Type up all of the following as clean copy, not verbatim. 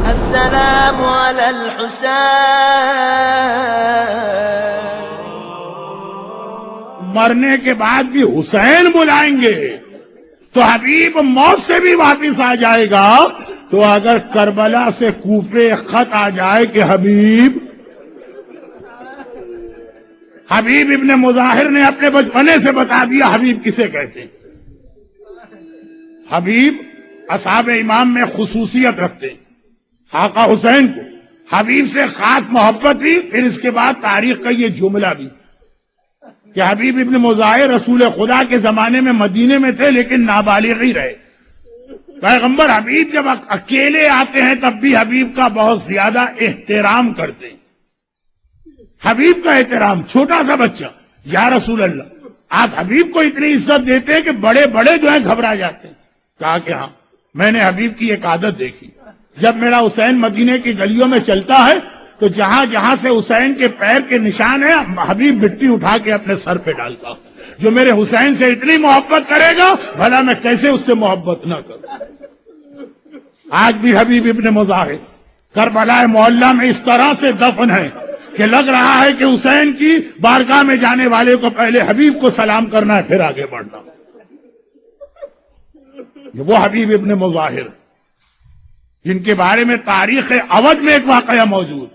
السلام علی الحسین، مرنے کے بعد بھی حسین بلائیں گے تو حبیب موت سے بھی واپس آ جائے گا. تو اگر کربلا سے کوفے خط آ جائے کہ حبیب ابن مظاہر نے اپنے بچپنے سے بتا دیا حبیب کسے کہتے ہیں. حبیب اصحاب امام میں خصوصیت رکھتے ہیں. آقا حسین کو حبیب سے خاص محبت تھی. پھر اس کے بعد تاریخ کا یہ جملہ بھی کہ حبیب ابن مظاہر رسول خدا کے زمانے میں مدینے میں تھے لیکن نابالغ ہی رہے. پیغمبر حبیب جب اکیلے آتے ہیں تب بھی حبیب کا بہت زیادہ احترام کرتے ہیں. حبیب کا احترام. چھوٹا سا بچہ یا رسول اللہ آپ حبیب کو اتنی عزت دیتے ہیں کہ بڑے بڑے جو ہیں گھبرا جاتے ہیں. کہا کہ ہاں میں نے حبیب کی ایک عادت دیکھی. جب میرا حسین مدینے کی گلیوں میں چلتا ہے تو جہاں جہاں سے حسین کے پیر کے نشان ہیں حبیب مٹی اٹھا کے اپنے سر پہ ڈالتا. جو میرے حسین سے اتنی محبت کرے گا بھلا میں کیسے اس سے محبت نہ کروں. آج بھی حبیب ابن مظاہر کربلا معلیٰ میں اس طرح سے دفن ہے کہ لگ رہا ہے کہ حسین کی بارگاہ میں جانے والے کو پہلے حبیب کو سلام کرنا ہے پھر آگے بڑھنا. وہ حبیب ابن مظاہر جن کے بارے میں تاریخ اودھ میں ایک واقعہ موجود.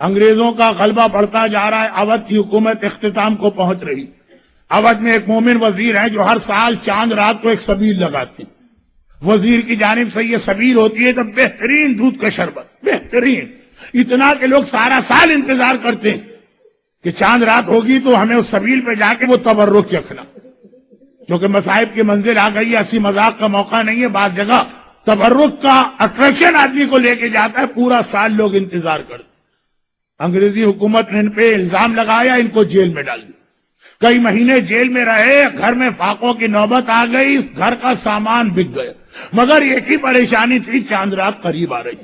انگریزوں کا غلبہ بڑھتا جا رہا ہے. اودھ کی حکومت اختتام کو پہنچ رہی. اودھ میں ایک مومن وزیر ہیں جو ہر سال چاند رات کو ایک سبیل لگاتے ہیں. وزیر کی جانب سے یہ سبیل ہوتی ہے تو بہترین دودھ کا شربت. بہترین اتنا کہ لوگ سارا سال انتظار کرتے ہیں کہ چاند رات ہوگی تو ہمیں اس سبیل پہ جا کے وہ تبرک چکھنا. کیونکہ مصائب کی منزل آ گئی ہے. ہنسی مذاق کا موقع نہیں ہے. بعض جگہ تبرک کا اٹریکشن آدمی کو لے کے جاتا ہے. پورا سال لوگ انتظار کرتے. انگریزی حکومت نے ان پہ الزام لگایا, ان کو جیل میں ڈال دیا. کئی مہینے جیل میں رہے. گھر میں فاقوں کی نوبت آ گئی. گھر کا سامان بک گیا. مگر ایک ہی پریشانی تھی, چاند رات قریب آ رہی.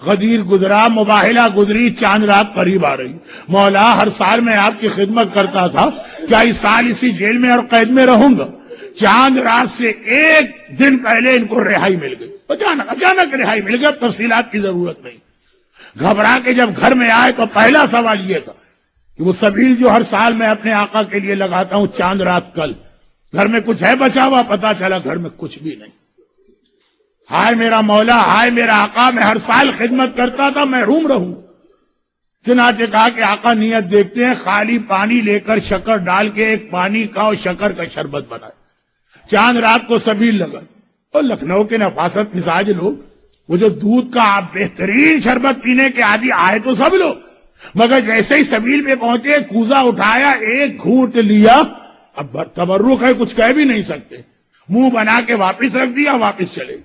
غدیر گزرا, مباہلہ گزری, چاند رات قریب آ رہی. مولا ہر سال میں آپ کی خدمت کرتا تھا, کیا اس سال اسی جیل میں اور قید میں رہوں گا؟ چاند رات سے ایک دن پہلے ان کو رہائی مل گئی. اچانک رہائی مل گئی. اب تفصیلات کی ضرورت نہیں. گھبرا کے جب گھر میں آئے تو پہلا سوال یہ تھا کہ وہ سبیل جو ہر سال میں اپنے آقا کے لیے لگاتا ہوں, چاند رات کل گھر میں کچھ ہے بچا ہوا؟ پتا چلا گھر میں کچھ بھی نہیں. ہائے میرا مولا, ہائے میرا آقا, میں ہر سال خدمت کرتا تھا, محروم رہوں. چنانچہ کہا کہ آقا نیت دیکھتے ہیں. خالی پانی لے کر شکر ڈال کے ایک پانی کا اور شکر کا شربت بنائے. چاند رات کو سبیل لگا. اور لکھنؤ کے نفاست مزاج لوگ وہ جو دودھ کا بہترین شربت پینے کے عادی آئے تو سب لوگ, مگر جیسے ہی سبیل پہ پہنچے کوزہ اٹھایا, ایک گھونٹ لیا. اب تبرک ہے, کچھ کہہ بھی نہیں سکتے. منہ بنا کے واپس رکھ دیا, واپس چلے.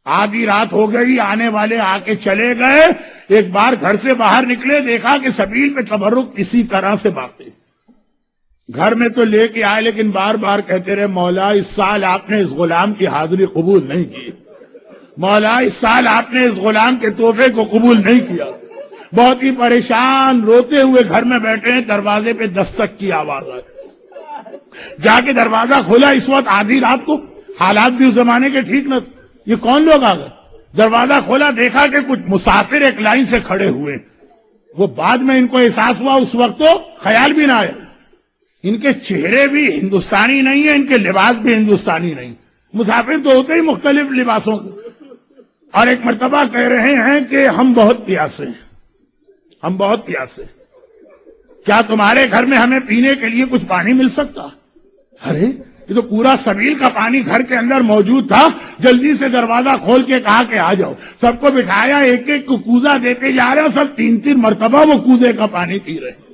آدھی رات ہو گئی, آنے والے آ کے چلے گئے. ایک بار گھر سے باہر نکلے, دیکھا کہ سبیل پہ تبرک اسی طرح سے باقی. گھر میں تو لے کے آئے لیکن بار بار کہتے رہے, مولا اس سال آپ نے اس غلام کی حاضری قبول نہیں کی. مولا اس سال آپ نے اس غلام کے تحفے کو قبول نہیں کیا. بہت ہی پریشان روتے ہوئے گھر میں بیٹھے ہیں. دروازے پہ دستک کی آواز آئی. جا کے دروازہ کھولا. اس وقت آدھی رات کو, حالات بھی اس زمانے کے ٹھیک نہ. یہ کون لوگ آ گئے؟ دروازہ کھولا, دیکھا کہ کچھ مسافر ایک لائن سے کھڑے ہوئے. وہ بعد میں ان کو احساس ہوا, اس وقت تو خیال بھی نہ آیا. ان کے چہرے بھی ہندوستانی نہیں ہیں, ان کے لباس بھی ہندوستانی نہیں. مسافر تو ہوتے ہی مختلف لباسوں کے. اور ایک مرتبہ کہہ رہے ہیں کہ ہم بہت پیاسے ہیں, ہم بہت پیاسے. کیا تمہارے گھر میں ہمیں پینے کے لیے کچھ پانی مل سکتا؟ ارے یہ تو پورا سبیل کا پانی گھر کے اندر موجود تھا. جلدی سے دروازہ کھول کے کہا کہ آ جاؤ. سب کو بٹھایا, ایک ایک کو کوزہ دیتے جا رہے ہیں. سب 3 مرتبہ وہ کوزے کا پانی پی رہے ہیں.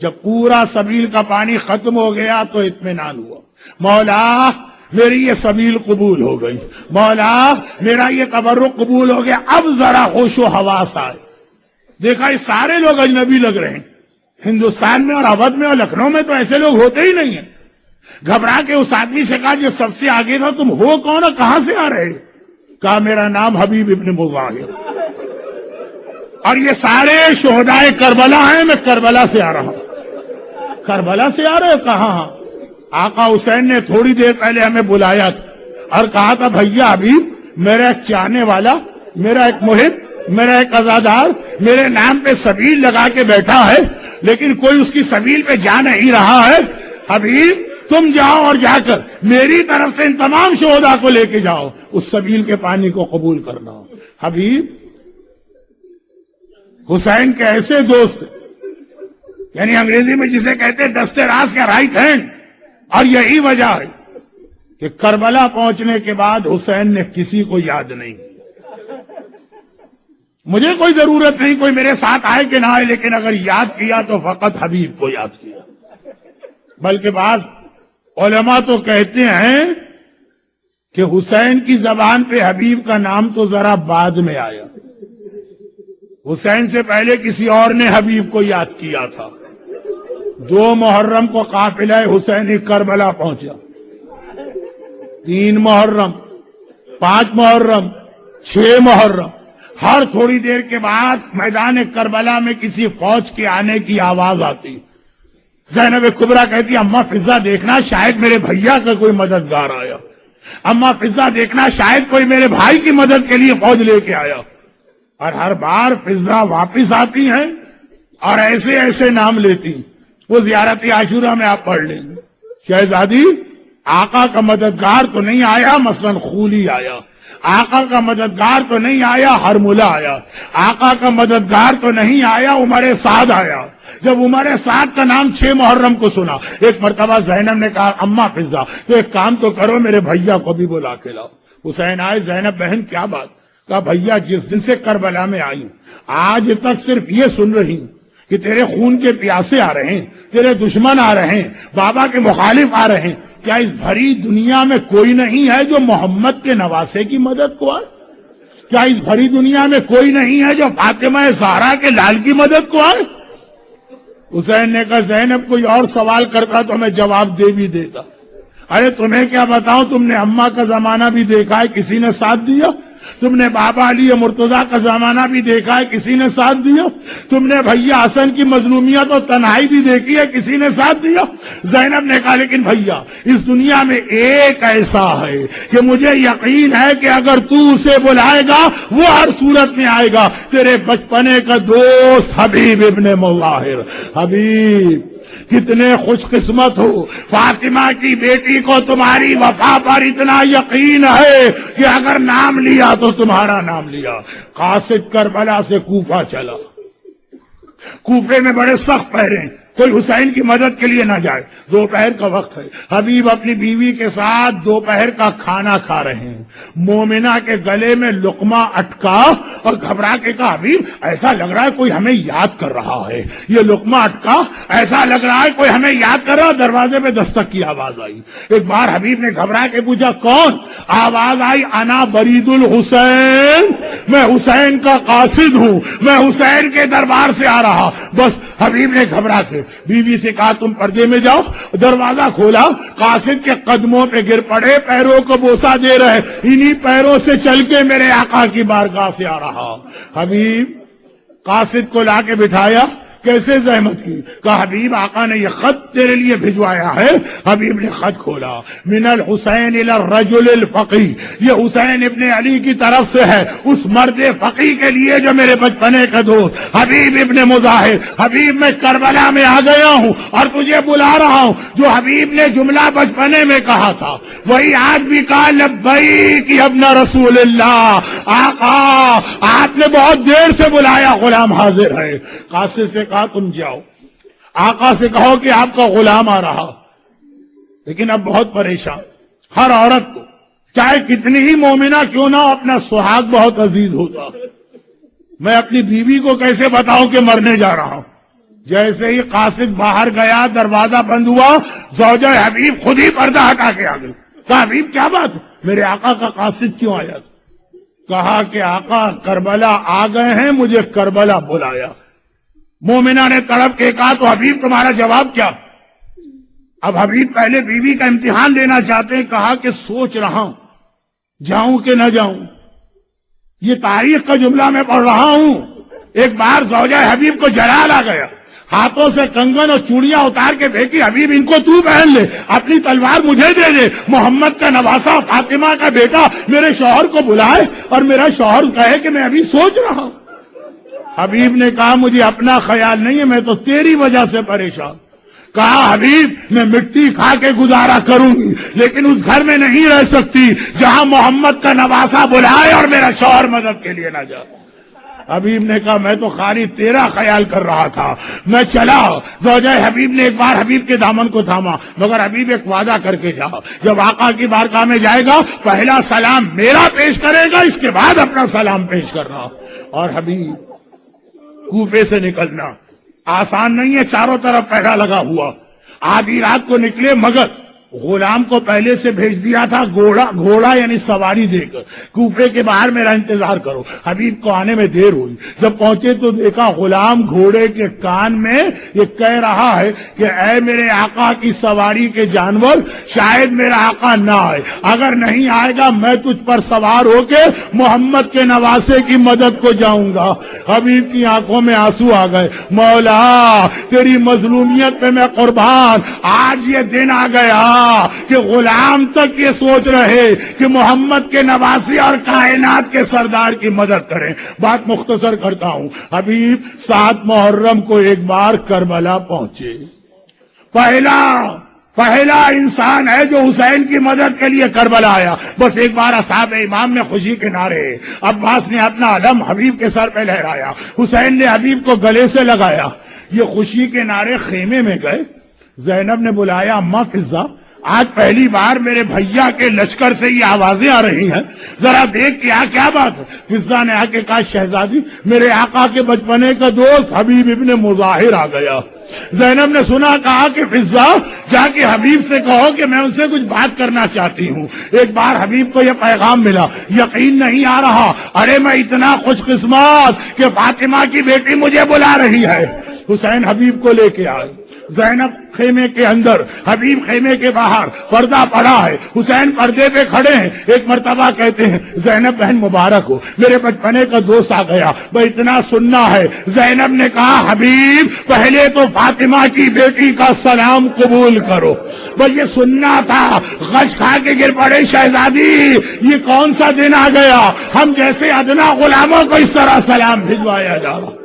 جب پورا سبیل کا پانی ختم ہو گیا تو اطمینان ہوا. مولا میری یہ سبیل قبول ہو گئی. مولا میرا یہ تبرک قبول ہو گیا. اب ذرا ہوش و حواس آئے. دیکھا یہ سارے لوگ اجنبی لگ رہے ہیں. ہندوستان میں اور اودھ میں اور لکھنؤ میں تو ایسے لوگ ہوتے ہی نہیں ہیں. گھبرا کے اس آدمی سے کہا جو سب سے آگے تھا, تم ہو کون اور کہاں سے آ رہے؟ کہا میرا نام حبیب ابن مظاہر, اور یہ سارے شہدائے کربلا ہیں, میں کربلا سے آ رہا ہوں. کربلا سے آ رہے ہو؟ کہاں؟ آقا حسین نے تھوڑی دیر پہلے ہمیں بلایا تھا اور کہا تھا بھیا حبیب میرا ایک چاہنے والا، میرا ایک محب، میرا ایک عزادار میرے نام پہ سبیل لگا کے بیٹھا ہے، لیکن کوئی اس کی سبیل پہ جا نہیں رہا ہے۔ حبیب تم جاؤ اور جا کر میری طرف سے ان تمام شہداء کو لے کے جاؤ، اس سبیل کے پانی کو قبول کرنا۔ حبیب حسین کے ایسے دوست، یعنی انگریزی میں جسے کہتے ہیں دستے راز کا رائٹ ہینڈ، اور یہی وجہ ہے کہ کربلا پہنچنے کے بعد حسین نے کسی کو یاد نہیں کیا۔ مجھے کوئی ضرورت نہیں کوئی میرے ساتھ آئے کہ نہ آئے، لیکن اگر یاد کیا تو فقط حبیب کو یاد کیا۔ بلکہ بعض علماء تو کہتے ہیں کہ حسین کی زبان پہ حبیب کا نام تو ذرا بعد میں آیا، حسین سے پہلے کسی اور نے حبیب کو یاد کیا تھا۔ 2 محرم کو قافلہ حسینی کربلا پہنچا، 3 محرم، 5 محرم، 6 محرم، ہر تھوڑی دیر کے بعد میدان کربلا میں کسی فوج کے آنے کی آواز آتی۔ زینب کبریٰ کہتی اماں فضا دیکھنا شاید میرے بھیا کا کوئی مددگار آیا، اماں فضا دیکھنا شاید کوئی میرے بھائی کی مدد کے لیے فوج لے کے آیا۔ اور ہر بار فضا واپس آتی ہیں اور ایسے ایسے نام لیتی، وہ زیارت عاشورہ میں آپ پڑھ لیں۔ شہزادی آقا کا مددگار تو نہیں آیا، مثلاً خولی آیا، آقا کا مددگار تو نہیں آیا ہرملہ آیا، آقا کا مددگار تو نہیں آیا عمر سعد آیا۔ جب عمر سعد کا نام 6 محرم کو سنا، ایک مرتبہ زینب نے کہا اماں فضا تو ایک کام تو کرو میرے بھیا کو بھی بلا کے لاؤ۔ حسین آئے، زینب بہن کیا بات؟ کہا بھیا جس دن سے کربلا میں آئی ہوں آج تک صرف یہ سن رہی ہوں کہ تیرے خون کے پیاسے آ رہے ہیں، تیرے دشمن آ رہے ہیں، بابا کے مخالف آ رہے ہیں، کیا اس بھری دنیا میں کوئی نہیں ہے جو محمد کے نواسے کی مدد کو آئے؟ کیا اس بھری دنیا میں کوئی نہیں ہے جو فاطمہ زہرا کے لال کی مدد کو آئے؟ حسین نے کہا زینب کوئی اور سوال کرتا تو میں جواب دے بھی دیتا۔ ارے تمہیں کیا بتاؤں، تم نے اماں کا زمانہ بھی دیکھا ہے، کسی نے ساتھ دیا؟ تم نے بابا علی مرتضیٰ کا زمانہ بھی دیکھا ہے، کسی نے ساتھ دیا؟ تم نے بھیا حسن کی مظلومیت اور تنہائی بھی دیکھی ہے، کسی نے ساتھ دیا؟ زینب نے کہا لیکن بھیا اس دنیا میں ایک ایسا ہے کہ مجھے یقین ہے کہ اگر تو اسے بلائے گا وہ ہر صورت میں آئے گا، تیرے بچپنے کا دوست حبیب ابن مظاہر۔ حبیب کتنے خوش قسمت ہو، فاطمہ کی بیٹی کو تمہاری وفا پر اتنا یقین ہے کہ اگر نام لیا تو تمہارا نام لیا۔ قاصد کربلا سے کوفہ چلا، کوفے میں بڑے سخت پہرے ہیں، کوئی حسین کی مدد کے لیے نہ جائے۔ دوپہر کا وقت ہے، حبیب اپنی بیوی کے ساتھ دوپہر کا کھانا کھا رہے ہیں، مومنہ کے گلے میں لقمہ اٹکا اور گھبرا کے کہا حبیب ایسا لگ رہا ہے کوئی ہمیں یاد کر رہا ہے، یہ لقمہ اٹکا ایسا لگ رہا ہے کوئی ہمیں یاد کر رہا ہے۔ دروازے پہ دستک کی آواز آئی، ایک بار حبیب نے گھبرا کے پوچھا کون؟ آواز آئی انا برید الحسین، میں حسین کا قاصد ہوں، میں حسین کے دربار سے آ رہا۔ بس حبیب نے گھبرا کے بیوی سے کہا تم پردے میں جاؤ، دروازہ کھولا، قاصد کے قدموں پہ گر پڑے، پیروں کو بوسہ دے رہے، انہی پیروں سے چل کے میرے آقا کی بارگاہ سے آ رہا۔ حبیب قاصد کو لا کے بٹھایا، کیسے زحمت کی؟ کہا حبیب آقا نے یہ خط تیرے لیے بھجوایا ہے۔ حبیب نے خط کھولا، من الحسین الی الرجل الفقی، یہ حسین ابن علی کی طرف سے ہے اس مرد فقی کے لیے جو میرے بچپنے کا دوست حبیب ابن مظاہر۔ حبیب میں کربلا میں آ گیا ہوں اور تجھے بلا رہا ہوں۔ جو حبیب نے جملہ بچپنے میں کہا تھا وہی آج بھی کہا، لبیک یا ابن رسول اللہ، آقا آپ نے بہت دیر سے بلایا، غلام حاضر ہے۔ قاصد سے تم جاؤ، آقا سے کہو کہ آپ کا غلام آ رہا۔ لیکن اب بہت پریشان، ہر عورت کو چاہے کتنی ہی مومنہ کیوں نہ ہو اپنا سہاگ بہت عزیز ہوتا۔ میں اپنی بیوی کو کیسے بتاؤں کہ مرنے جا رہا ہوں؟ جیسے ہی قاصد باہر گیا، دروازہ بند ہوا، زوجہ حبیب خود ہی پردہ ہٹا کے آ گئی۔ کہا حبیب کیا بات، میرے آقا کا قاصد کیوں آیا؟ کہا کہ آقا کربلا آ گئے ہیں، مجھے کربلا بلایا۔ مومنہ نے تڑپ کے کہا تو حبیب تمہارا جواب کیا؟ اب حبیب پہلے بیوی کا امتحان لینا چاہتے ہیں، کہا کہ سوچ رہا ہوں جاؤں کہ نہ جاؤں، یہ تاریخ کا جملہ میں پڑھ رہا ہوں۔ ایک بار زوجہ حبیب کو جلال آ گیا، ہاتھوں سے کنگن اور چوڑیاں اتار کے پھینکی، حبیب ان کو تو پہن لے، اپنی تلوار مجھے دے دے، محمد کا نواسا فاطمہ کا بیٹا میرے شوہر کو بلائے اور میرا شوہر کہے کہ میں ابھی سوچ رہا ہوں۔ حبیب نے کہا مجھے اپنا خیال نہیں ہے، میں تو تیری وجہ سے پریشان۔ کہا حبیب میں مٹی کھا کے گزارا کروں گی لیکن اس گھر میں نہیں رہ سکتی جہاں محمد کا نواسا بلائے اور میرا شوہر مدد کے لیے نہ جائے۔ حبیب نے کہا میں تو خالی تیرا خیال کر رہا تھا، میں چلا۔ زوجہ حبیب نے ایک بار حبیب کے دامن کو تھاما، مگر حبیب ایک وعدہ کر کے جا، جب آقا کی بارگاہ میں جائے گا پہلا سلام میرا پیش کرے گا، اس کے بعد اپنا سلام پیش کرنا۔ اور حبیب کوفے سے نکلنا آسان نہیں ہے، چاروں طرف پہرا لگا ہوا۔ آدھی رات کو نکلے مگر غلام کو پہلے سے بھیج دیا تھا گھوڑا یعنی سواری دے کر، کوفے کے باہر میرا انتظار کرو۔ حبیب کو آنے میں دیر ہوئی، جب پہنچے تو دیکھا غلام گھوڑے کے کان میں یہ کہہ رہا ہے کہ اے میرے آقا کی سواری کے جانور، شاید میرا آقا نہ آئے، اگر نہیں آئے گا میں تجھ پر سوار ہو کے محمد کے نواسے کی مدد کو جاؤں گا۔ حبیب کی آنکھوں میں آنسو آ گئے، مولا تیری مظلومیت پہ میں قربان، آج یہ دن آ گیا کہ غلام تک یہ سوچ رہے کہ محمد کے نواسی اور کائنات کے سردار کی مدد کریں۔ بات مختصر کرتا ہوں، حبیب 7 محرم کو ایک بار کربلا پہنچے، پہلا انسان ہے جو حسین کی مدد کے لیے کربلا آیا۔ بس ایک بار اصحاب امام میں خوشی کے نعرے، عباس نے اپنا علم حبیب کے سر پہ لہرایا، حسین نے حبیب کو گلے سے لگایا، یہ خوشی کے نعرے خیمے میں گئے۔ زینب نے بلایا اماں فضہ، آج پہلی بار میرے بھیا کے لشکر سے یہ آوازیں آ رہی ہیں، ذرا دیکھ کیا بات ہے۔ فضہ نے آ کے کہا شہزادی میرے آقا کے بچپنے کا دوست حبیب ابن مظاہر آ گیا۔ زینب نے سنا، کہا کہ فضہ جا کے حبیب سے کہو کہ میں ان سے کچھ بات کرنا چاہتی ہوں۔ ایک بار حبیب کو یہ پیغام ملا، یقین نہیں آ رہا، ارے میں اتنا خوش قسمت کہ فاطمہ کی بیٹی مجھے بلا رہی ہے۔ حسین حبیب کو لے کے آئے، زینب خیمے کے اندر، حبیب خیمے کے باہر، پردہ پڑا ہے، حسین پردے پہ کھڑے ہیں۔ ایک مرتبہ کہتے ہیں زینب بہن مبارک ہو، میرے بچپنے کا دوست آ گیا، وہ اتنا سننا ہے۔ زینب نے کہا حبیب پہلے تو فاطمہ کی بیٹی کا سلام قبول کرو، وہ یہ سننا تھا۔ غش کھا کے گر پڑے، شہزادی یہ کون سا دن آ گیا، ہم جیسے ادنا غلاموں کو اس طرح سلام بھجوایا جا رہا۔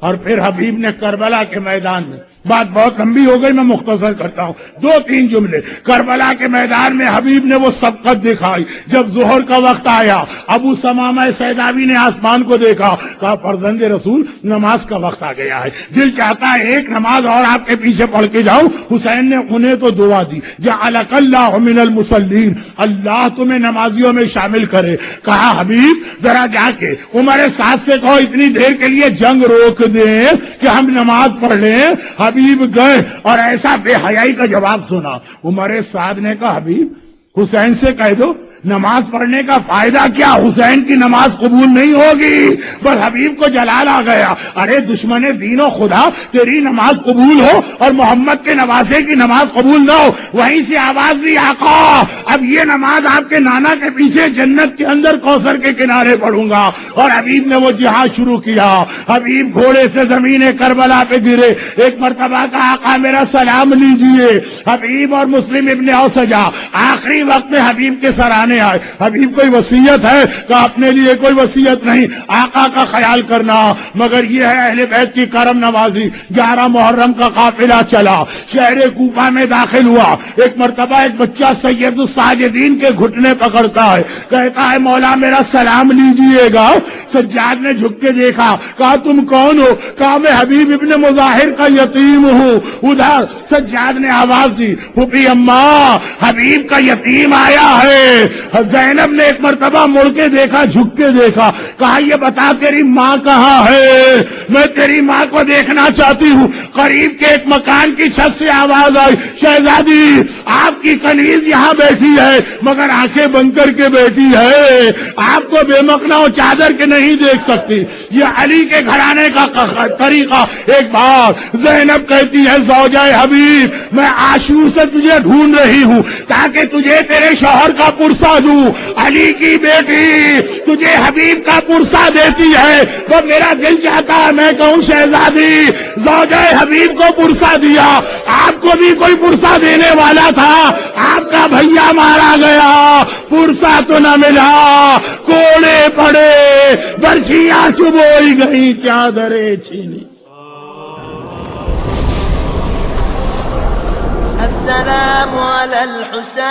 اور پھر حبیب نے کربلا کے میدان میں، بات بہت لمبی ہو گئی میں مختصر کرتا ہوں، 2-3 جملے۔ کربلا کے میدان میں حبیب نے وہ سبقت دکھائی۔ جب ظہر کا وقت آیا، ابو سمامہ سیداوی نے آسمان کو دیکھا، کہا فرزند رسول نماز کا وقت آ گیا ہے، دل چاہتا ہے ایک نماز اور آپ کے پیچھے پڑھ کے جاؤں۔ حسین نے انہیں تو دعا دی، جعلک اللہ من المصلین، اللہ تمہیں نمازیوں میں شامل کرے۔ کہا حبیب ذرا جا کے عمر سعد سے کہو اتنی دیر کے لیے جنگ روک دیں کہ ہم نماز پڑھ لیں۔ حبیب گئے اور ایسا بے حیائی کا جواب سنا۔ عمر سعد نے کہا حبیب حسین سے کہہ دو نماز پڑھنے کا فائدہ کیا، حسین کی نماز قبول نہیں ہوگی۔ بس حبیب کو جلال آ گیا، ارے دشمن دین و خدا تیری نماز قبول ہو اور محمد کے نواسے کی نماز قبول نہ ہو۔ وہیں سے آواز دی آقا اب یہ نماز آپ کے نانا کے پیچھے جنت کے اندر کوثر کے کنارے پڑھوں گا۔ اور حبیب نے وہ جہاد شروع کیا۔ حبیب گھوڑے سے زمین کربلا پہ گرے، ایک مرتبہ کا آقا میرا سلام لیجئے۔ حبیب اور مسلم ابن اوسجا آخری وقت میں حبیب کے سرانے آئے۔ حبیب کوئی وصیت ہے کہ اپنے لیے کوئی وصیت نہیں، آقا کا خیال کرنا، مگر یہ ہے اہل بیت کی کرم نوازی۔ 11 محرم کا قافلہ چلا، شہر کوفہ میں داخل ہوا۔ ایک مرتبہ ایک بچہ سید الساجدین کے گھٹنے پکڑتا ہے، کہتا ہے مولا میرا سلام لیجئے گا۔ سجاد نے جھک کے دیکھا، کہا تم کون ہو؟ کہا میں حبیب ابن مظاہر کا یتیم ہوں۔ ادھر سجاد نے آواز دی، پھوپھی اماں حبیب کا یتیم آیا ہے۔ زینب نے ایک مرتبہ مڑ کے دیکھا، جھک کے دیکھا، کہا یہ بتا تیری ماں کہاں ہے، میں تیری ماں کو دیکھنا چاہتی ہوں۔ قریب کے ایک مکان کی چھت سے آواز آئی، شہزادی آپ کی کنیز یہاں بیٹھی ہے مگر آنکھیں بند کر کے بیٹھی ہے، آپ کو بے مقنا و چادر کے نہیں دیکھ سکتی۔ یہ علی کے گھرانے کا طریقہ۔ ایک بار زینب کہتی ہے زوجہ حبیب میں عاشور سے تجھے ڈھونڈ رہی ہوں تاکہ تجھے تیرے شوہر کا پرسہ پرسا دوں. علی کی بیٹی تجھے حبیب کا پرسا دیتی ہے تو میرا دل چاہتا ہے میں کہوں شہزادی زوجہ حبیب کو پرسا دیا. آپ کو بھی کوئی پرسا دینے والا تھا, آپ کا بھیا مارا گیا, پرسا تو نہ ملا, کوڑے پڑے, برچیاں چبوئی گئی, چادریں چھینی. السلام على الحسين